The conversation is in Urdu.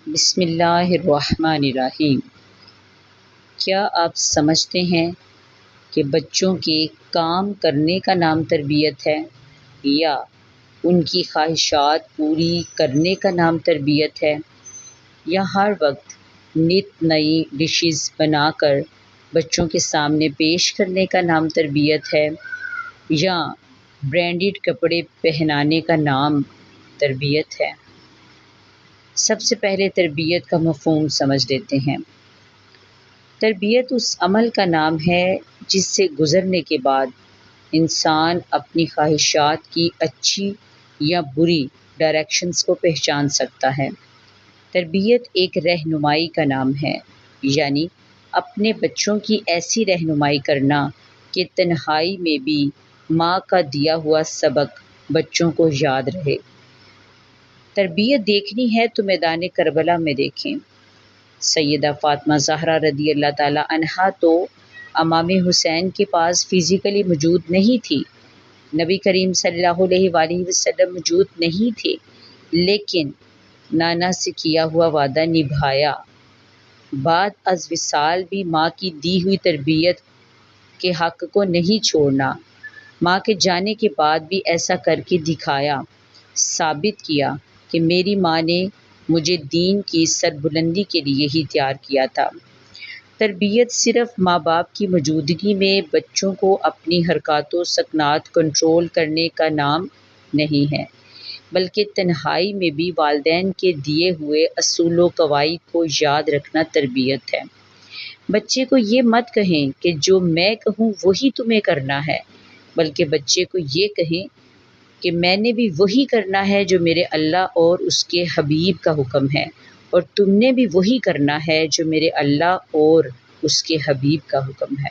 بسم اللہ الرحمن الرحیم۔ کیا آپ سمجھتے ہیں کہ بچوں کے کام کرنے کا نام تربیت ہے یا ان کی خواہشات پوری کرنے کا نام تربیت ہے، یا ہر وقت نت نئی ڈشز بنا کر بچوں کے سامنے پیش کرنے کا نام تربیت ہے، یا برانڈڈ کپڑے پہنانے کا نام تربیت ہے؟ سب سے پہلے تربیت کا مفہوم سمجھ لیتے ہیں۔ تربیت اس عمل کا نام ہے جس سے گزرنے کے بعد انسان اپنی خواہشات کی اچھی یا بری ڈائریکشنز کو پہچان سکتا ہے۔ تربیت ایک رہنمائی کا نام ہے، یعنی اپنے بچوں کی ایسی رہنمائی کرنا کہ تنہائی میں بھی ماں کا دیا ہوا سبق بچوں کو یاد رہے۔ تربیت دیکھنی ہے تو میدان کربلا میں دیکھیں۔ سیدہ فاطمہ زہرا رضی اللہ تعالی عنہا تو امام حسین کے پاس فزیکلی موجود نہیں تھی، نبی کریم صلی اللہ علیہ وآلہ وسلم موجود نہیں تھے، لیکن نانا سے کیا ہوا وعدہ نبھایا۔ بعد از وصال بھی ماں کی دی ہوئی تربیت کے حق کو نہیں چھوڑنا، ماں کے جانے کے بعد بھی ایسا کر کے دکھایا، ثابت کیا کہ میری ماں نے مجھے دین کی سربلندی کے لیے ہی تیار کیا تھا۔ تربیت صرف ماں باپ کی موجودگی میں بچوں کو اپنی حرکات و سکنات کنٹرول کرنے کا نام نہیں ہے، بلکہ تنہائی میں بھی والدین کے دیے ہوئے اصول و قواعد کو یاد رکھنا تربیت ہے۔ بچے کو یہ مت کہیں کہ جو میں کہوں وہی تمہیں کرنا ہے، بلکہ بچے کو یہ کہیں کہ میں نے بھی وہی کرنا ہے جو میرے اللہ اور اس کے حبیب کا حکم ہے، اور تم نے بھی وہی کرنا ہے جو میرے اللہ اور اس کے حبیب کا حکم ہے۔